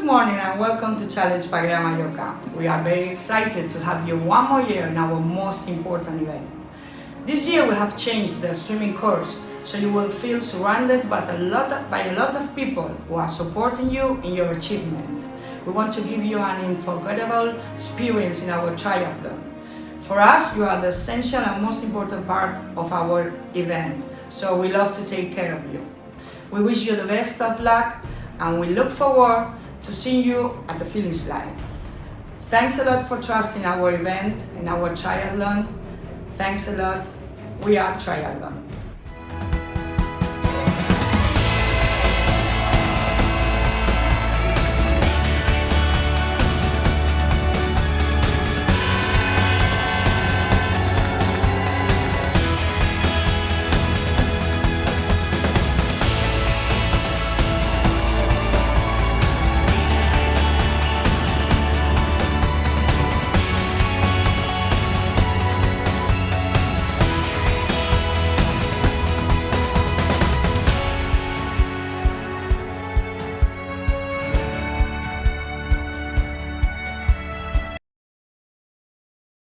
morning and welcome to Challenge Peguera Mallorca. We are very excited to have you one more year in our most important event. This year we have changed the swimming course, so you will feel surrounded by a lot of people who are supporting you in your achievement. We want to give you an unforgettable experience in our triathlon. For us, you are the essential and most important part of our event, so we love to take care of you. We wish you the best of luck and we look forward to seeing you at the finish line. Thanks a lot for trusting our event and our triathlon. Thanks a lot. We are Triathlon.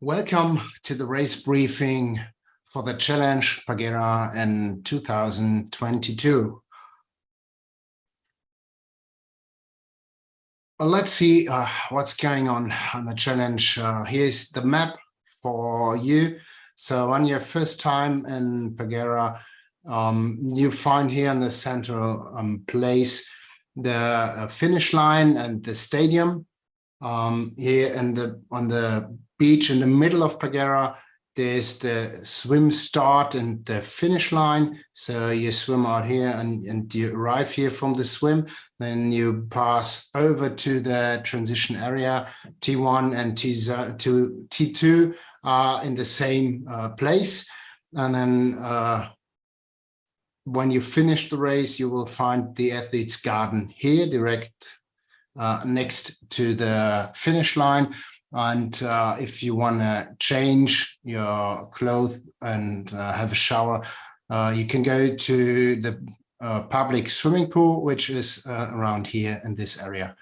Welcome to the race briefing for the Challenge Peguera in 2022. Well, let's see what's going on the challenge. Here's the map for you. So on your first time in Peguera, you find here in the central place the finish line and the stadium. Here on the beach in the middle of Peguera, there's the swim start and the finish line. So you swim out here and you arrive here from the swim. Then you pass over to the transition area. T1 and T2 are in the same place. And then when you finish the race, you will find the athletes' garden here, direct next to the finish line. And if you want to change your clothes and have a shower, you can go to the public swimming pool, which is around here in this area.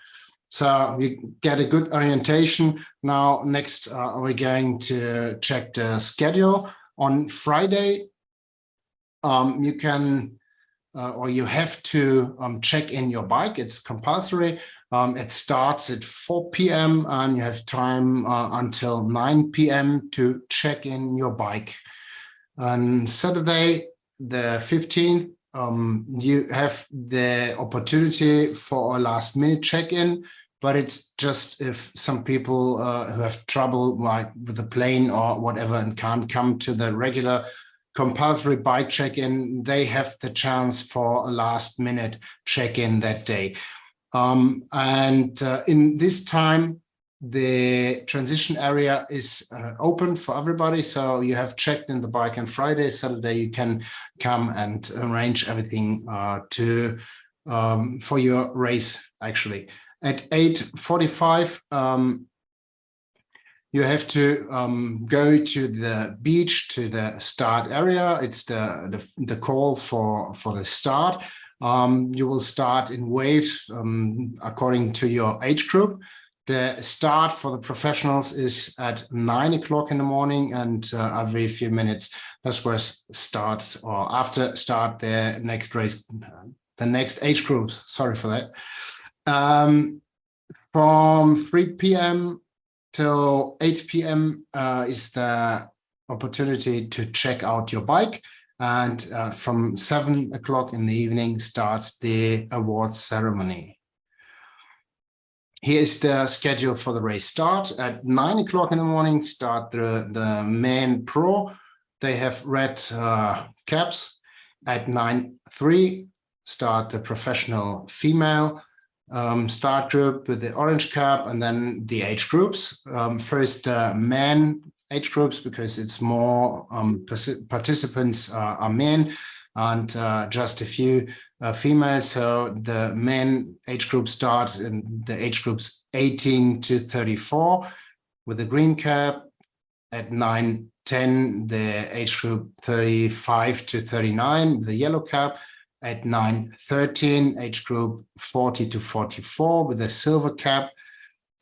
So you get a good orientation. Now, next, we're going to check the schedule. On Friday, you can or you have to check in your bike. It's compulsory. It starts at 4 p.m. and you have time until 9 p.m. to check in your bike. On Saturday, the 15th, you have the opportunity for a last-minute check-in, but it's just if some people who have trouble like with the plane or whatever and can't come to the regular compulsory bike check-in, they have the chance for a last-minute check-in that day. In this time, the transition area is open for everybody. So you have checked in the bike on Friday, Saturday, you can come and arrange everything for your race, actually. At 8:45, you have to go to the beach, to the start area. It's the call for the start. You will start in waves according to your age group. The start for the professionals is at 9 o'clock in the morning, and every few minutes that's where start or after start the next race, the next age groups. Sorry for that. From 3 p.m. till 8 p.m. Is the opportunity to check out your bike. And from 7 o'clock in the evening starts the awards ceremony. Here is the schedule for the race start. At 9 o'clock in the morning, start the men pro. They have red caps. At 9:03, start the professional female start group with the orange cap, and then the age groups. First, men age groups, because it's more participants are men and just a few females. So the men age group start in the age groups 18 to 34 with the green cap. At 9:10, the age group 35 to 39 with the yellow cap. At 9:13, age group 40 to 44 with a silver cap.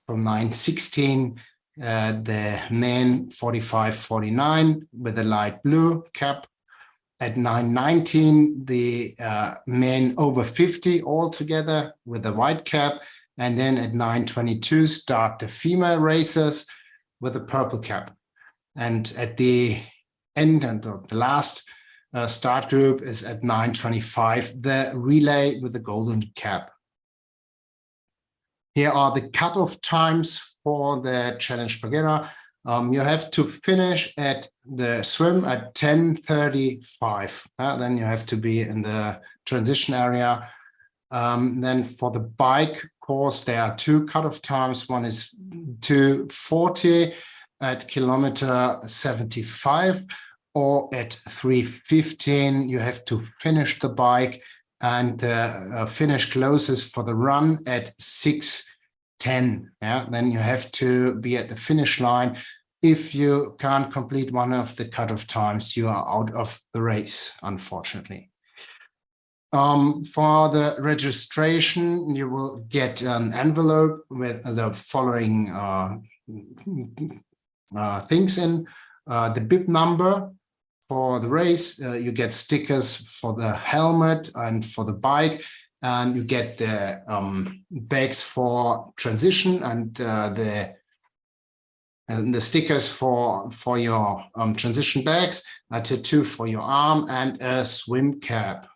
From 9:16, the men 45-49 with a light blue cap. At 9:19, the men over 50 altogether with a white cap. And then at 9:22, start the female racers with a purple cap. And at the end, and the last start group is at 9:25, the relay with the golden cap. Here are the cutoff times for the Challenge Peguera. You have to finish at the swim at 10:35. Then you have to be in the transition area. Then for the bike course, there are two cutoff times. One is 2:40 at kilometer 75, or at 3:15. You have to finish the bike, and finish closest for the run at 6:10. Then you have to be at the finish line. If you can't complete one of the cutoff times, you are out of the race, unfortunately. For the registration, you will get an envelope with the following things in. The bib number for the race, you get stickers for the helmet and for the bike, and you get the bags for transition and the stickers for your transition bags, a tattoo for your arm, and a swim cap.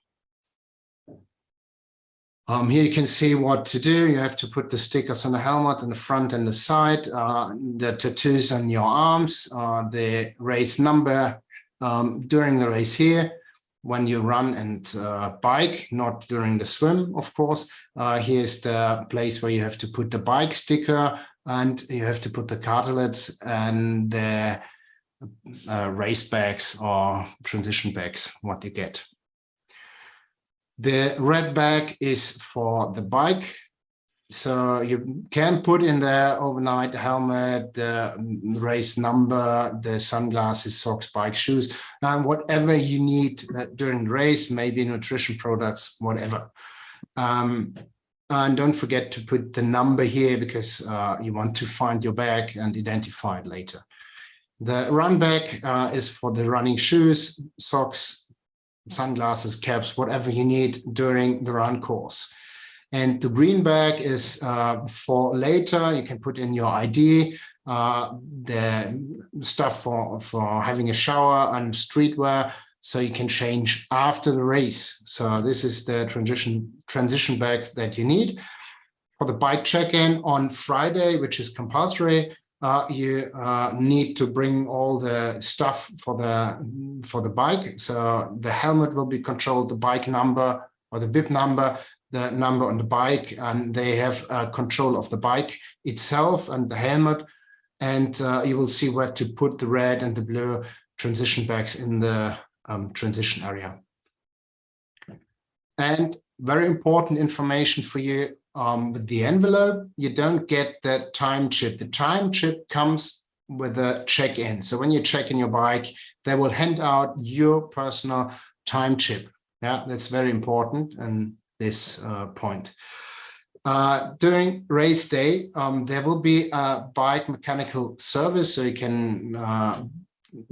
Here you can see what to do. You have to put the stickers on the helmet in the front and the side, the tattoos on your arms, the race number during the race here, when you run and bike, not during the swim, of course. Here's the place where you have to put the bike sticker, and you have to put the cartilets and the race bags or transition bags, what you get. The red bag is for the bike. So you can put in the overnight helmet, the race number, the sunglasses, socks, bike, shoes, and whatever you need during the race, maybe nutrition products, whatever. And don't forget to put the number here, because you want to find your bag and identify it later. The run bag is for the running shoes, socks, sunglasses, caps, whatever you need during the run course. And the green bag is for later. You can put in your ID, the stuff for having a shower and streetwear, so you can change after the race. So this is the transition bags that you need. For the bike check-in on Friday, which is compulsory, you need to bring all the stuff for the bike. So the helmet will be controlled, the bike number or the bib number, the number on the bike, and they have control of the bike itself and the helmet. And you will see where to put the red and the blue transition bags in the transition area. And very important information for you, with the envelope, you don't get the time chip. The time chip comes with a check-in. So when you check in your bike, they will hand out your personal time chip. Yeah, that's very important. And this point. During race day, there will be a bike mechanical service, so you can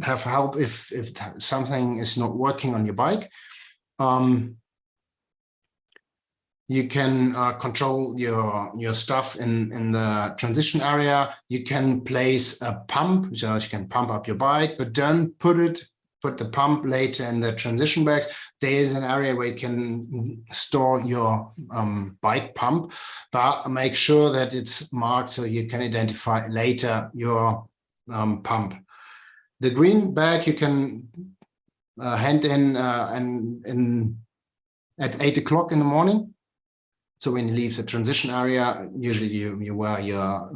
have help if something is not working on your bike. You can control your stuff in the transition area. You can place a pump, so you can pump up your bike, but don't put the pump later in the transition bags. There is an area where you can store your bike pump, but make sure that it's marked so you can identify later your pump. The green bag you can hand in at 8 o'clock in the morning. So when you leave the transition area, usually you wear your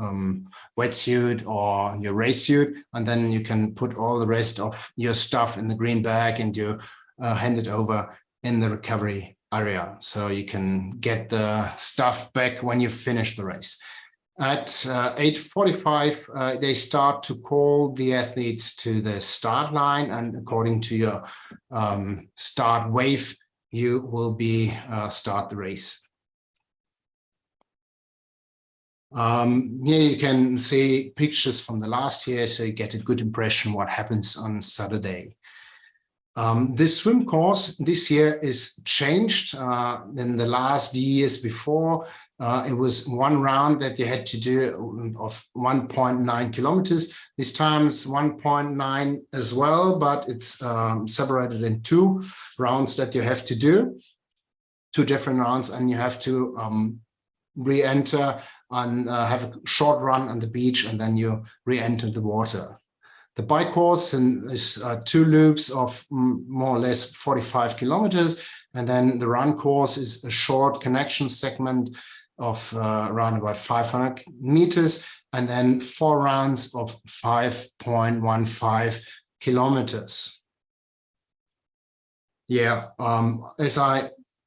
wetsuit or your race suit, and then you can put all the rest of your stuff in the green bag and you hand it over in the recovery area. So you can get the stuff back when you finish the race. At 8:45, they start to call the athletes to the start line, and according to your start wave, you will be start the race. Here you can see pictures from the last year, so you get a good impression what happens on Saturday. This swim course this year is changed than the last years before. It was one round that you had to do of 1.9 kilometers. This time it's 1.9 as well, but it's separated in 2 rounds that you have to do, 2 different rounds, and you have to re-enter and have a short run on the beach, and then you re-enter the water. The bike course is 2 loops of more or less 45 kilometers, and then the run course is a short connection segment of around about 500 meters, and then 4 rounds of 5.15 kilometers. Yeah,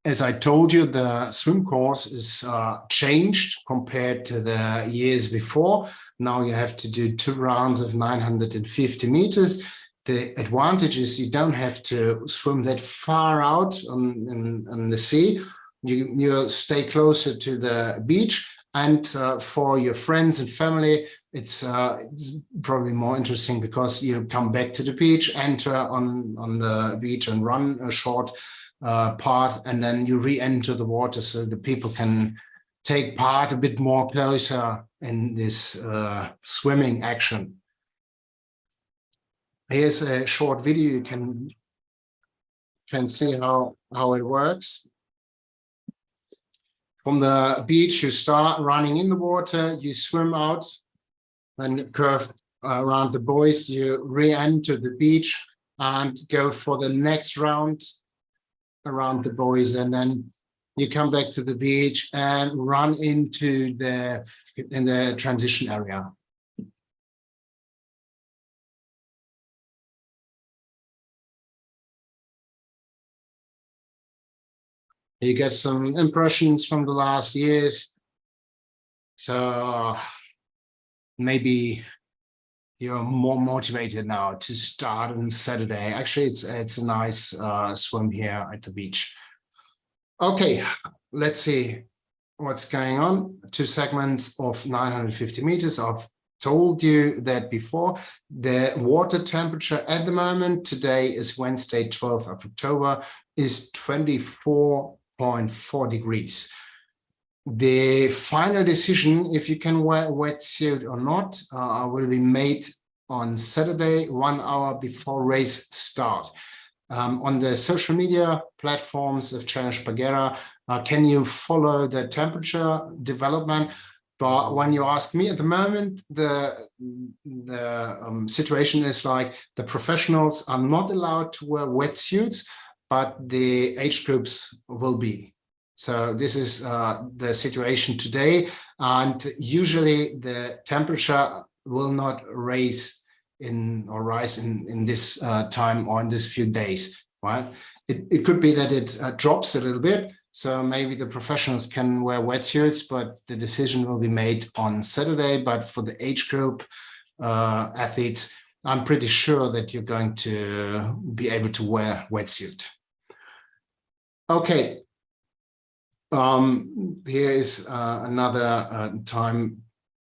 as I told you, the swim course is changed compared to the years before. Now you have to do 2 rounds of 950 meters. The advantage is you don't have to swim that far out on the sea. You stay closer to the beach, and for your friends and family, it's probably more interesting because you come back to the beach, enter on the beach and run a short path, and then you re-enter the water, so the people can take part a bit more closer in this swimming action. Here's a short video. You can see how it works. From the beach, you start running in the water, you swim out, then curve around the buoys, you re-enter the beach and go for the next round around the buoys, and then you come back to the beach and run into the transition area. You get some impressions from the last years, so maybe you're more motivated now to start on Saturday. Actually, it's a nice swim here at the beach. Okay, let's see what's going on. 2 segments of 950 meters. I've told you that before. The water temperature at the moment, today is Wednesday, 12th of October, is 24.4 degrees. The final decision, if you can wear a wetsuit or not, will be made on Saturday, 1 hour before race start. On the social media platforms of Challenge Peguera, can you follow the temperature development? But when you ask me at the moment, the situation is like the professionals are not allowed to wear wetsuits, but the age groups will be. So this is the situation today, and usually the temperature will not rise in this time or in this few days, right? It could be that it drops a little bit, so maybe the professionals can wear wetsuits, but the decision will be made on Saturday. But for the age group athletes, I'm pretty sure that you're going to be able to wear wetsuit. Okay. Here is another time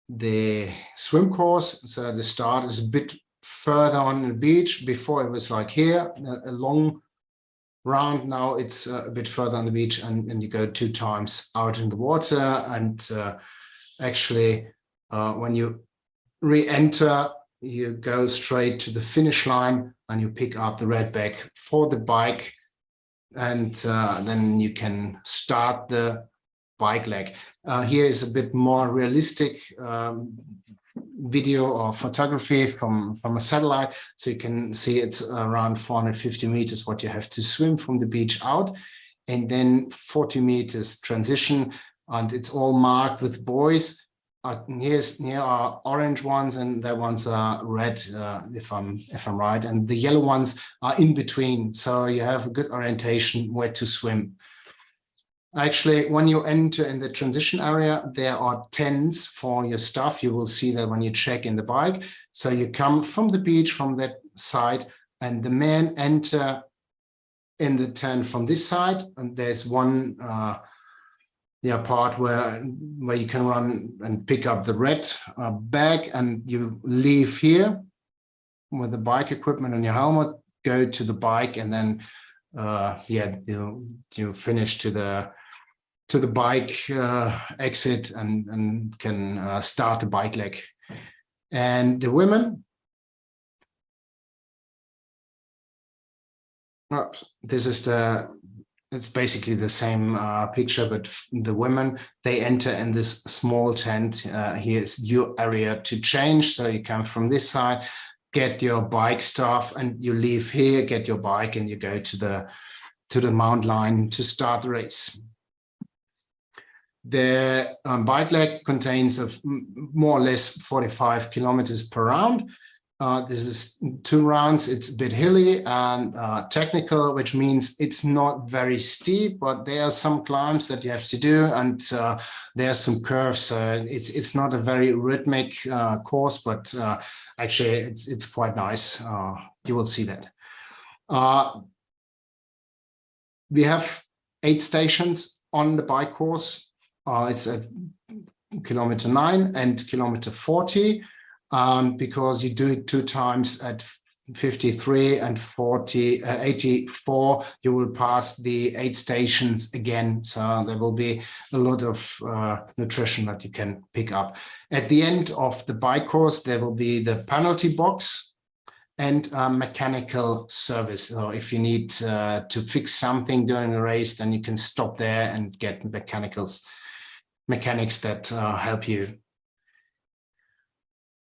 the swim course. So the start is a bit further on the beach. Before it was like here, a long round. Now it's a bit further on the beach, and you go 2 times out in the water. And actually, when you re-enter, you go straight to the finish line and you pick up the red bag for the bike. And then you can start the bike leg. Here is a bit more realistic video or photography from a satellite. So you can see it's around 450 meters what you have to swim from the beach out, and then 40 meters transition, and it's all marked with buoys. Here are orange ones, and the ones are red, if I'm right, and the yellow ones are in between, so you have a good orientation where to swim. Actually, when you enter in the transition area, there are tents for your stuff. You will see that when you check in the bike. So you come from the beach, from that side, and the men enter in the tent from this side, and there's one part where you can run and pick up the red bag, and you leave here with the bike equipment and your helmet, go to the bike, and then you finish to the bike exit and can start the bike leg. And the women, it's basically the same picture, but the women, they enter in this small tent. Here's your area to change. So you come from this side, get your bike stuff, and you leave here, get your bike, and you go to the mount line to start the race. The bike leg contains more or less 45 kilometers per round. This is 2 rounds. It's a bit hilly and technical, which means it's not very steep, but there are some climbs that you have to do, and there are some curves. It's not a very rhythmic course, but actually it's quite nice. You will see that. We have 8 stations on the bike course. It's at kilometer 9 and kilometer 40. Because you do it 2 times at 53 and 84, you will pass the 8 stations again. So there will be a lot of nutrition that you can pick up. At the end of the bike course, there will be the penalty box and mechanical service. So if you need to fix something during the race, then you can stop there and get mechanics that help you.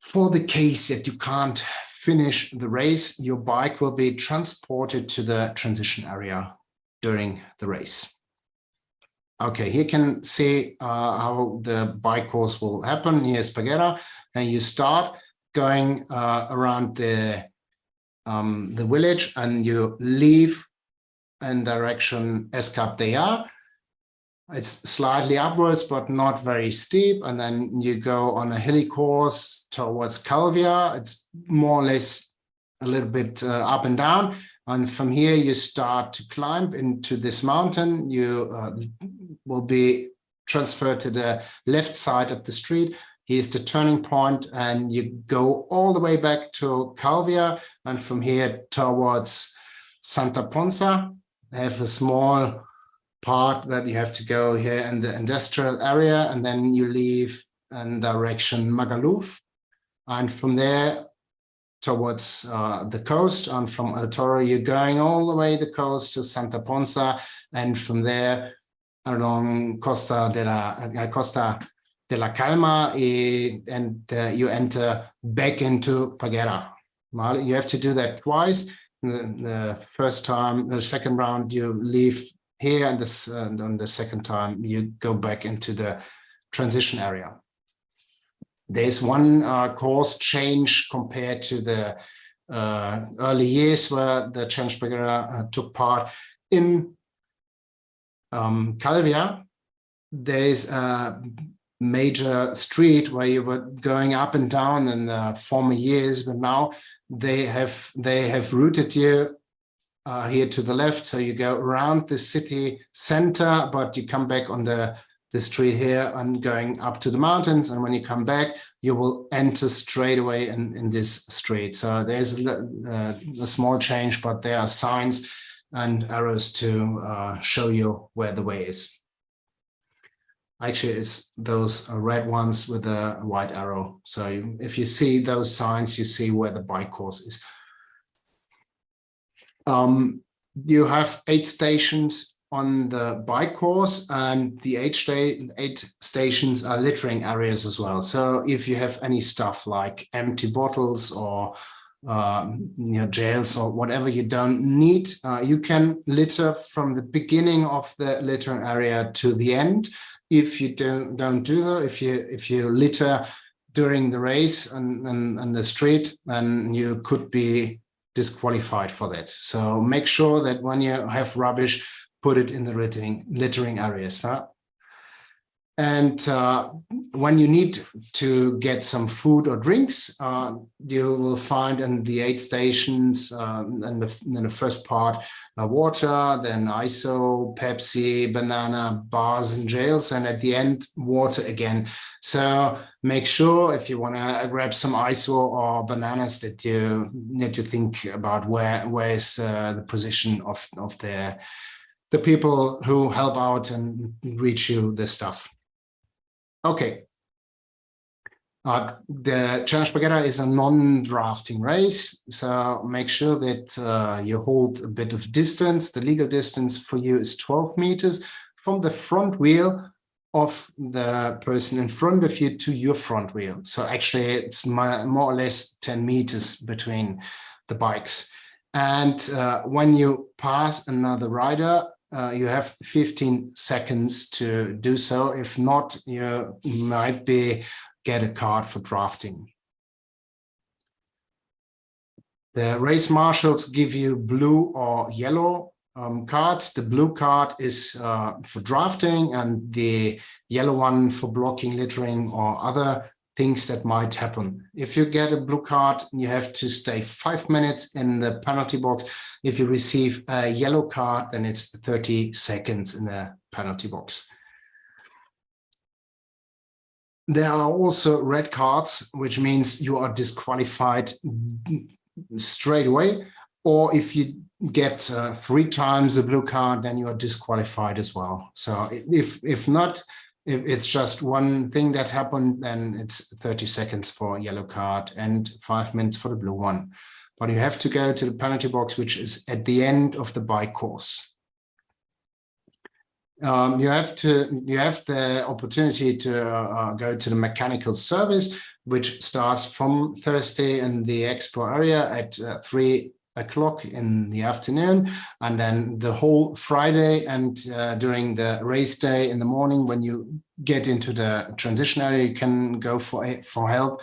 For the case that you can't finish the race, your bike will be transported to the transition area during the race. Okay, here you can see how the bike course will happen. Here's Peguera, and you start going around the village, and you leave in direction Escap de Ya. It's slightly upwards, but not very steep. And then you go on a hilly course towards Calvia. It's more or less a little bit up and down. And from here, you start to climb into this mountain. You will be transferred to the left side of the street. Here's the turning point, and you go all the way back to Calvia. And from here towards Santa Ponsa, have a small part that you have to go here in the industrial area, and then you leave in direction Magaluf, and from there towards the coast, and from El Toro you're going all the way the coast to Santa Ponsa, and from there along Costa de la Calma, and you enter back into Peguera. Well, you have to do that twice. The first time, the second round, you leave here, and on the second time you go back into the transition area. There's one course change compared to the early years where the Challenge Peguera took part. In Calvia, there's a major street where you were going up and down in the former years, but now they have routed you here to the left, so you go around the city center, but you come back on the street here and going up to the mountains, and when you come back you will enter straight away in this street. So there's a small change, but there are signs and arrows to show you where the way is. Actually, it's those red ones with a white arrow. So if you see those signs, you see where the bike course is. You have 8 stations on the bike course, and the 8 stations are littering areas as well. So if you have any stuff like empty bottles or jails or whatever you don't need, you can litter from the beginning of the littering area to the end. If you don't do that, if you litter during the race and the street, then you could be disqualified for that. So make sure that when you have rubbish, put it in the littering areas. Huh? And when you need to get some food or drinks, you will find in the 8 stations in the first part water, then ISO, Pepsi, banana, bars and gels, and at the end water again. So make sure if you want to grab some ISO or bananas that you need to think about where is the position of the people who help out and reach you the stuff. Okay. The Challenge Peguera is a non-drafting race, so make sure that you hold a bit of distance. The legal distance for you is 12 meters from the front wheel of the person in front of you to your front wheel. So actually it's more or less 10 meters between the bikes. And when you pass another rider, you have 15 seconds to do so. If not, you might get a card for drafting. The race marshals give you blue or yellow cards. The blue card is for drafting and the yellow one for blocking, littering, or other things that might happen. If you get a blue card, you have to stay 5 minutes in the penalty box. If you receive a yellow card, then it's 30 seconds in the penalty box. There are also red cards, which means you are disqualified straight away. Or if you get 3 times a blue card, then you are disqualified as well. So if not, if it's just one thing that happened, then it's 30 seconds for a yellow card and 5 minutes for the blue one. But you have to go to the penalty box, which is at the end of the bike course. You have the opportunity to go to the mechanical service, which starts from Thursday in the expo area at 3 o'clock in the afternoon, and then the whole Friday and during the race day in the morning. When you get into the transition area, you can go for help,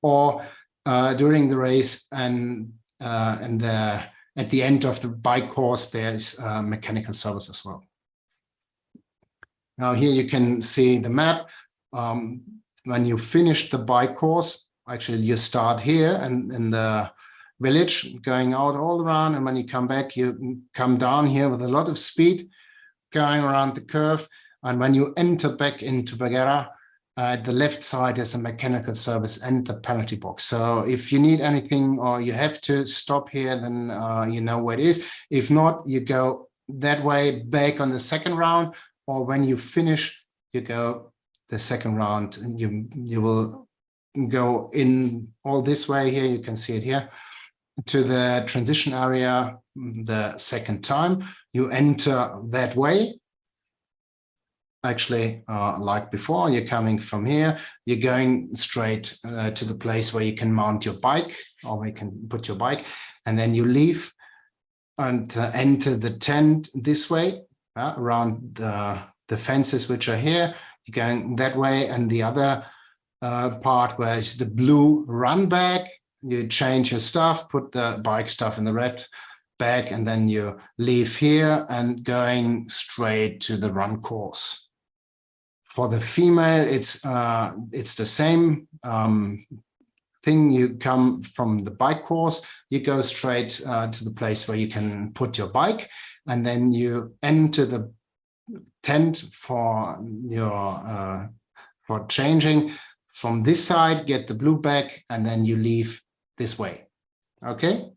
or during the race and at the end of the bike course, there's mechanical service as well. Now here you can see the map. When you finish the bike course, actually you start here and in the village, going out all around, and when you come back, you come down here with a lot of speed, going around the curve. And when you enter back into Peguera, the left side is a mechanical service and the penalty box. So if you need anything or you have to stop here, then you know where it is. If not, you go that way back on the second round, or when you finish, you go the second round, and you will go in all this way here. You can see it here to the transition area the second time. You enter that way. Actually, like before, you're coming from here, you're going straight to the place where you can mount your bike, or where you can put your bike, and then you leave and enter the tent this way, around the fences which are here. You're going that way, and the other part where is the blue run bag. You change your stuff, put the bike stuff in the red bag, and then you leave here and going straight to the run course. For the female, it's the same thing. You come from the bike course, you go straight to the place where you can put your bike, and then you enter the tent for your for changing from this side, get the blue bag, and then you leave this way. Okay.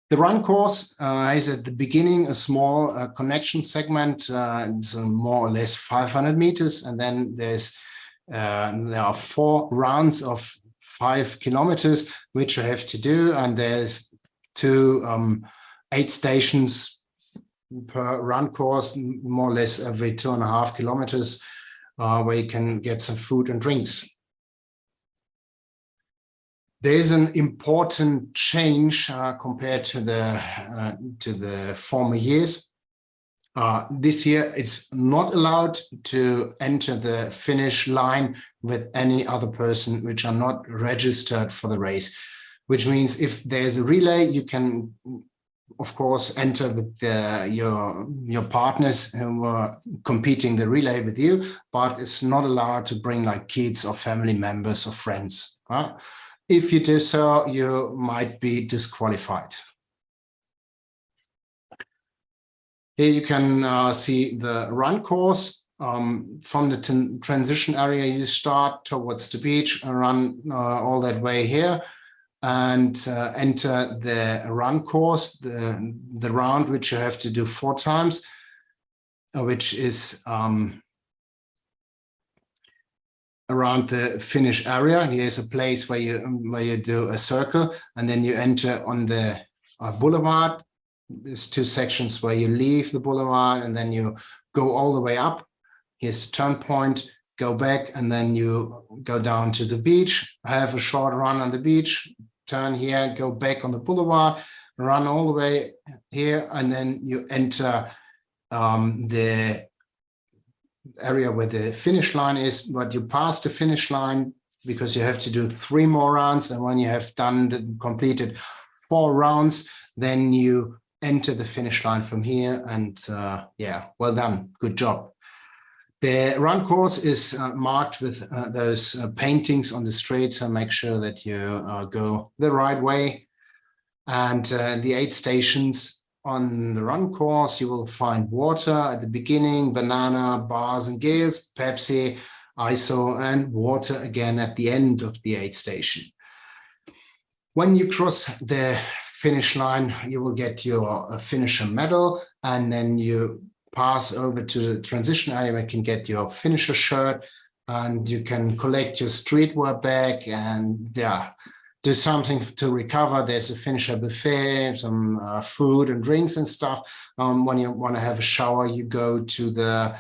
The run course is at the beginning a small connection segment. It's more or less 500 meters, and then there are 4 rounds of 5 kilometers which you have to do, and there's 8 stations per run course, more or less every 2.5 kilometers, where you can get some food and drinks. There's an important change compared to the former years. This year, it's not allowed to enter the finish line with any other person which are not registered for the race, which means if there's a relay, you can of course, enter with your partners who are competing the relay with you, but it's not allowed to bring like kids or family members or friends. If you do so, you might be disqualified. Here you can see the run course. From the transition area, you start towards the beach and run all that way here, and enter the run course, the round which you have to do 4 times, which is around the finish area. Here's a place where you do a circle, and then you enter on the boulevard. There's 2 sections where you leave the boulevard and then you go all the way up. Here's the turn point, go back, and then you go down to the beach, have a short run on the beach, turn here, go back on the boulevard, run all the way here, and then you enter the area where the finish line is. But you pass the finish line because you have to do 3 more rounds, and when you have completed 4 rounds, then you enter the finish line from here. And yeah, well done, good job. The run course is marked with those paintings on the street, so make sure that you go the right way. And the 8 stations on the run course, you will find water at the beginning, banana, bars and gills, Pepsi, ISO, and water again at the end of the 8 station. When you cross the finish line, you will get your finisher medal, and then you pass over to the transition area where you can get your finisher shirt, and you can collect your streetwear bag and yeah, do something to recover. There's a finisher buffet, some food and drinks and stuff. When you want to have a shower, you go to the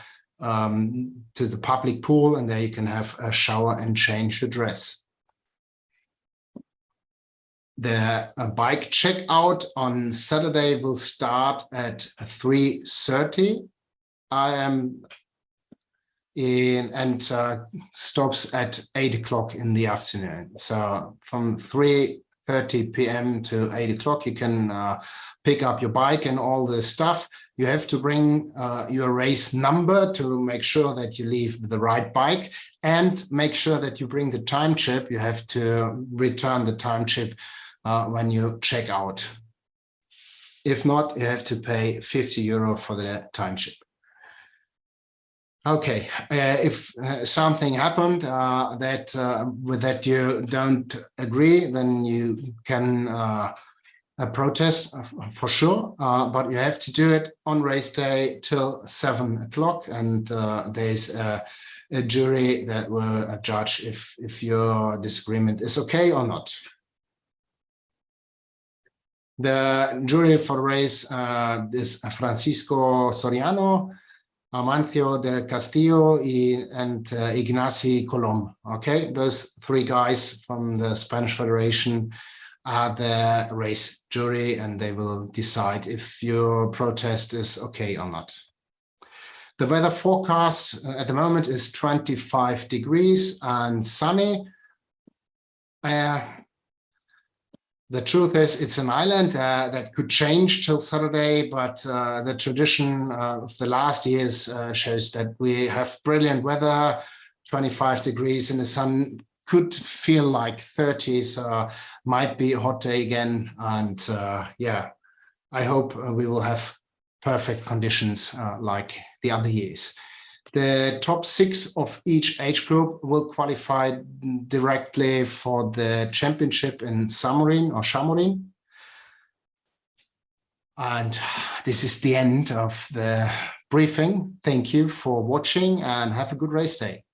public pool, and there you can have a shower and change your dress. The bike checkout on Saturday will start at 3:30 and stops at 8 o'clock in the afternoon. So from 3:30 p.m. to 8 o'clock, you can pick up your bike and all the stuff. You have to bring your race number to make sure that you leave the right bike, and make sure that you bring the time chip. You have to return the time chip when you check out. If not, you have to pay €50 for the time chip. Okay, if something happened with that you don't agree, then you can protest for sure, but you have to do it on race day till 7 o'clock, and there's a jury that will judge if your disagreement is okay or not. The jury for race is Francisco Soriano, Amancio de Castillo, and Ignacy Colom. Okay, those 3 guys from the Spanish Federation are the race jury, and they will decide if your protest is okay or not. The weather forecast at the moment is 25 degrees and sunny. The truth is, it's an island that could change till Saturday, but the tradition of the last years shows that we have brilliant weather. 25 degrees in the sun could feel like 30, so might be a hot day again. And yeah, I hope we will have perfect conditions like the other years. The top 6 of each age group will qualify directly for the championship in Chamorin. And this is the end of the briefing. Thank you for watching, and have a good race day.